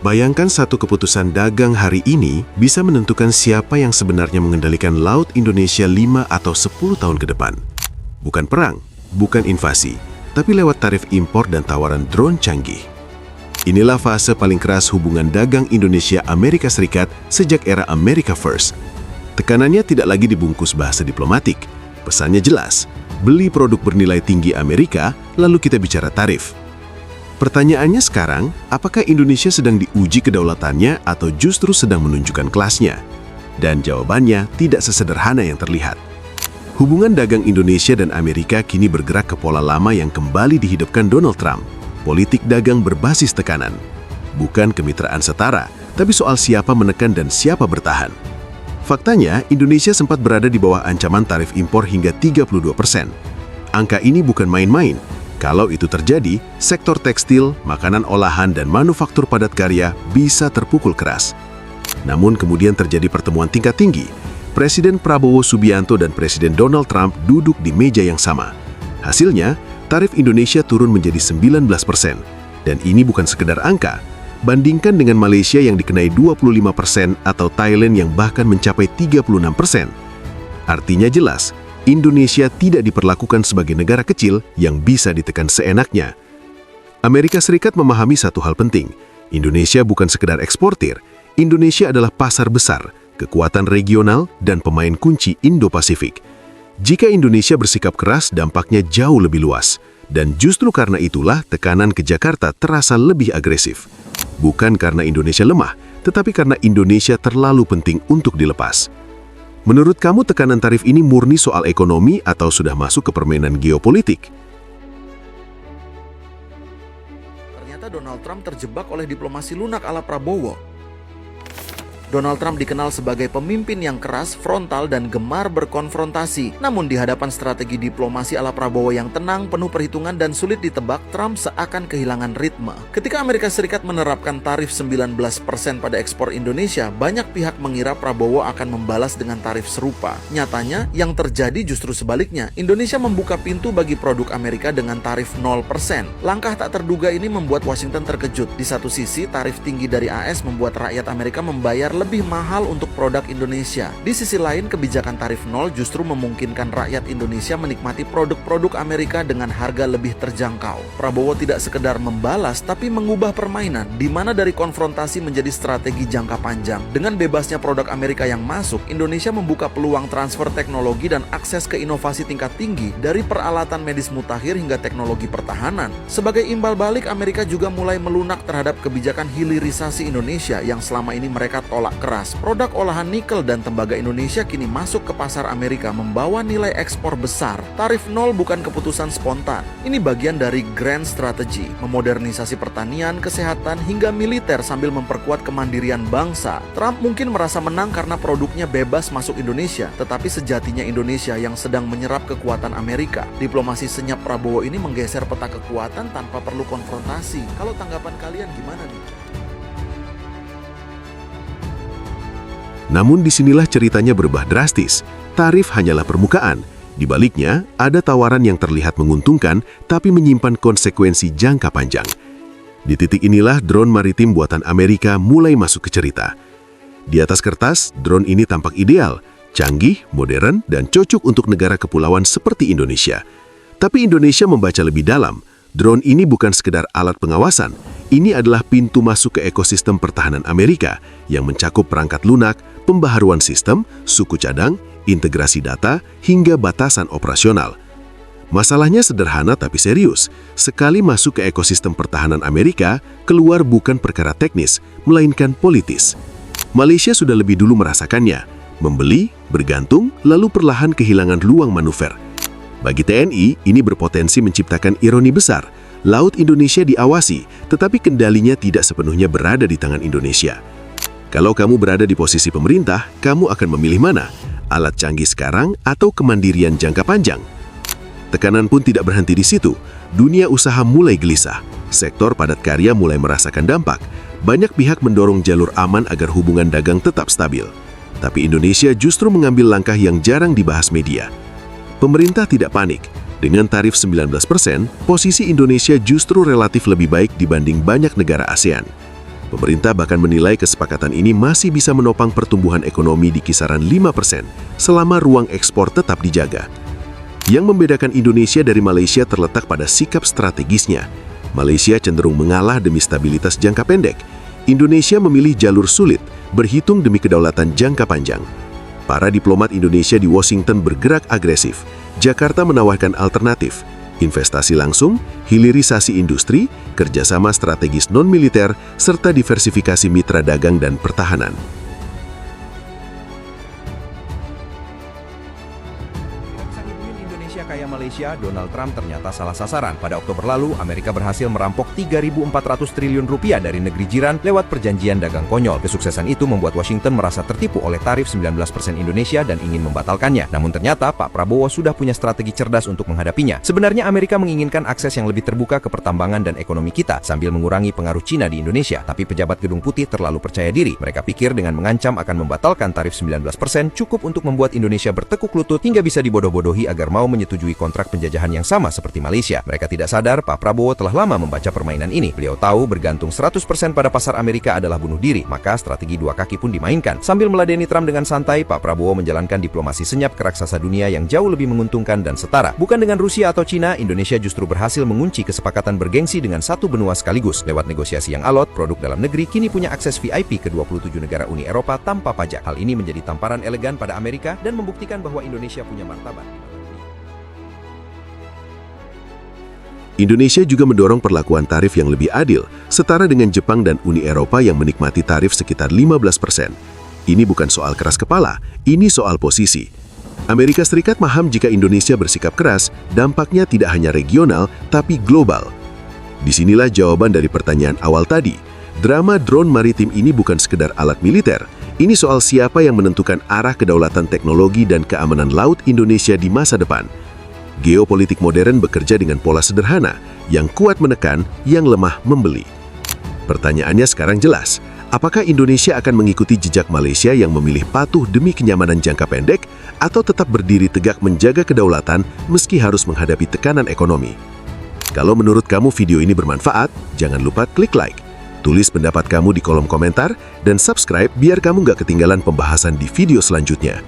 Bayangkan satu keputusan dagang hari ini bisa menentukan siapa yang sebenarnya mengendalikan Laut Indonesia 5 atau 10 tahun ke depan. Bukan perang, bukan invasi, tapi lewat tarif impor dan tawaran drone canggih. Inilah fase paling keras hubungan dagang Indonesia-Amerika Serikat sejak era America First. Tekanannya tidak lagi dibungkus bahasa diplomatik. Pesannya jelas, beli produk bernilai tinggi Amerika, lalu kita bicara tarif. Pertanyaannya sekarang, apakah Indonesia sedang diuji kedaulatannya atau justru sedang menunjukkan kelasnya? Dan jawabannya tidak sesederhana yang terlihat. Hubungan dagang Indonesia dan Amerika kini bergerak ke pola lama yang kembali dihidupkan Donald Trump. Politik dagang berbasis tekanan. Bukan kemitraan setara, tapi soal siapa menekan dan siapa bertahan. Faktanya, Indonesia sempat berada di bawah ancaman tarif impor hingga 32%. Angka ini bukan main-main. Kalau itu terjadi, sektor tekstil, makanan olahan, dan manufaktur padat karya bisa terpukul keras. Namun kemudian terjadi pertemuan tingkat tinggi. Presiden Prabowo Subianto dan Presiden Donald Trump duduk di meja yang sama. Hasilnya, tarif Indonesia turun menjadi 19%. Dan ini bukan sekedar angka. Bandingkan dengan Malaysia yang dikenai 25% atau Thailand yang bahkan mencapai 36%. Artinya jelas, Indonesia tidak diperlakukan sebagai negara kecil yang bisa ditekan seenaknya. Amerika Serikat memahami satu hal penting. Indonesia bukan sekedar eksportir. Indonesia adalah pasar besar, kekuatan regional, dan pemain kunci Indo-Pasifik. Jika Indonesia bersikap keras, dampaknya jauh lebih luas. Dan justru karena itulah tekanan ke Jakarta terasa lebih agresif. Bukan karena Indonesia lemah, tetapi karena Indonesia terlalu penting untuk dilepas. Menurut kamu tekanan tarif ini murni soal ekonomi atau sudah masuk ke permainan geopolitik? Ternyata Donald Trump terjebak oleh diplomasi lunak ala Prabowo. Donald Trump dikenal sebagai pemimpin yang keras, frontal, dan gemar berkonfrontasi. Namun di hadapan strategi diplomasi ala Prabowo yang tenang, penuh perhitungan, dan sulit ditebak, Trump seakan kehilangan ritme. Ketika Amerika Serikat menerapkan tarif 19% pada ekspor Indonesia, banyak pihak mengira Prabowo akan membalas dengan tarif serupa. Nyatanya, yang terjadi justru sebaliknya. Indonesia membuka pintu bagi produk Amerika dengan tarif 0%. Langkah tak terduga ini membuat Washington terkejut. Di satu sisi, tarif tinggi dari AS membuat rakyat Amerika membayar lebih mahal untuk produk Indonesia. Di sisi lain, kebijakan tarif nol justru memungkinkan rakyat Indonesia menikmati produk-produk Amerika dengan harga lebih terjangkau. Prabowo tidak sekedar membalas, tapi mengubah permainan, di mana dari konfrontasi menjadi strategi jangka panjang. Dengan bebasnya produk Amerika yang masuk, Indonesia membuka peluang transfer teknologi dan akses ke inovasi tingkat tinggi, dari peralatan medis mutakhir hingga teknologi pertahanan. Sebagai imbal balik, Amerika juga mulai melunak terhadap kebijakan hilirisasi Indonesia yang selama ini mereka tolak keras. Produk olahan nikel dan tembaga Indonesia kini masuk ke pasar Amerika membawa nilai ekspor besar. Tarif nol bukan keputusan spontan. Ini bagian dari grand strategy, memodernisasi pertanian, kesehatan, hingga militer sambil memperkuat kemandirian bangsa. Trump mungkin merasa menang karena produknya bebas masuk Indonesia, tetapi sejatinya Indonesia yang sedang menyerap kekuatan Amerika. Diplomasi senyap Prabowo ini menggeser peta kekuatan tanpa perlu konfrontasi. Kalau tanggapan kalian gimana nih? Namun disinilah ceritanya berubah drastis. Tarif hanyalah permukaan. Di baliknya, ada tawaran yang terlihat menguntungkan, tapi menyimpan konsekuensi jangka panjang. Di titik inilah drone maritim buatan Amerika mulai masuk ke cerita. Di atas kertas, drone ini tampak ideal, canggih, modern, dan cocok untuk negara kepulauan seperti Indonesia. Tapi Indonesia membaca lebih dalam. Drone ini bukan sekedar alat pengawasan. Ini adalah pintu masuk ke ekosistem pertahanan Amerika yang mencakup perangkat lunak, pembaharuan sistem, suku cadang, integrasi data, hingga batasan operasional. Masalahnya sederhana tapi serius. Sekali masuk ke ekosistem pertahanan Amerika, keluar bukan perkara teknis, melainkan politis. Malaysia sudah lebih dulu merasakannya. Membeli, bergantung, lalu perlahan kehilangan ruang manuver. Bagi TNI, ini berpotensi menciptakan ironi besar. Laut Indonesia diawasi, tetapi kendalinya tidak sepenuhnya berada di tangan Indonesia. Kalau kamu berada di posisi pemerintah, kamu akan memilih mana? Alat canggih sekarang atau kemandirian jangka panjang? Tekanan pun tidak berhenti di situ. Dunia usaha mulai gelisah. Sektor padat karya mulai merasakan dampak. Banyak pihak mendorong jalur aman agar hubungan dagang tetap stabil. Tapi Indonesia justru mengambil langkah yang jarang dibahas media. Pemerintah tidak panik. Dengan tarif 19%, posisi Indonesia justru relatif lebih baik dibanding banyak negara ASEAN. Pemerintah bahkan menilai kesepakatan ini masih bisa menopang pertumbuhan ekonomi di kisaran 5% selama ruang ekspor tetap dijaga. Yang membedakan Indonesia dari Malaysia terletak pada sikap strategisnya. Malaysia cenderung mengalah demi stabilitas jangka pendek. Indonesia memilih jalur sulit, berhitung demi kedaulatan jangka panjang. Para diplomat Indonesia di Washington bergerak agresif. Jakarta menawarkan alternatif, investasi langsung, hilirisasi industri, kerjasama strategis non-militer, serta diversifikasi mitra dagang dan pertahanan. Indonesia kaya Malaysia, Donald Trump ternyata salah sasaran. Pada Oktober lalu, Amerika berhasil merampok 3.400 triliun rupiah dari negeri jiran lewat perjanjian dagang konyol. Kesuksesan itu membuat Washington merasa tertipu oleh tarif 19% Indonesia dan ingin membatalkannya. Namun ternyata Pak Prabowo sudah punya strategi cerdas untuk menghadapinya. Sebenarnya Amerika menginginkan akses yang lebih terbuka ke pertambangan dan ekonomi kita sambil mengurangi pengaruh Cina di Indonesia. Tapi pejabat Gedung Putih terlalu percaya diri. Mereka pikir dengan mengancam akan membatalkan tarif 19% cukup untuk membuat Indonesia bertekuk lutut hingga bisa dibodoh-bodohi agar mau menyetujui kontrak penjajahan yang sama seperti Malaysia. Mereka tidak sadar Pak Prabowo telah lama membaca permainan ini. Beliau tahu bergantung 100% pada pasar Amerika adalah bunuh diri, maka strategi dua kaki pun dimainkan. Sambil meladeni Trump dengan santai, Pak Prabowo menjalankan diplomasi senyap ke raksasa dunia yang jauh lebih menguntungkan dan setara. Bukan dengan Rusia atau Cina, Indonesia justru berhasil mengunci kesepakatan bergengsi dengan satu benua sekaligus. Lewat negosiasi yang alot, produk dalam negeri kini punya akses VIP ke 27 negara Uni Eropa tanpa pajak. Hal ini menjadi tamparan elegan pada Amerika dan membuktikan bahwa Indonesia punya martabat. Indonesia juga mendorong perlakuan tarif yang lebih adil, setara dengan Jepang dan Uni Eropa yang menikmati tarif sekitar 15%. Ini bukan soal keras kepala, ini soal posisi. Amerika Serikat paham jika Indonesia bersikap keras, dampaknya tidak hanya regional, tapi global. Disinilah jawaban dari pertanyaan awal tadi. Drama drone maritim ini bukan sekedar alat militer, ini soal siapa yang menentukan arah kedaulatan teknologi dan keamanan laut Indonesia di masa depan. Geopolitik modern bekerja dengan pola sederhana, yang kuat menekan, yang lemah membeli. Pertanyaannya sekarang jelas, apakah Indonesia akan mengikuti jejak Malaysia yang memilih patuh demi kenyamanan jangka pendek, atau tetap berdiri tegak menjaga kedaulatan meski harus menghadapi tekanan ekonomi? Kalau menurut kamu video ini bermanfaat, jangan lupa klik like, tulis pendapat kamu di kolom komentar, dan subscribe biar kamu nggak ketinggalan pembahasan di video selanjutnya.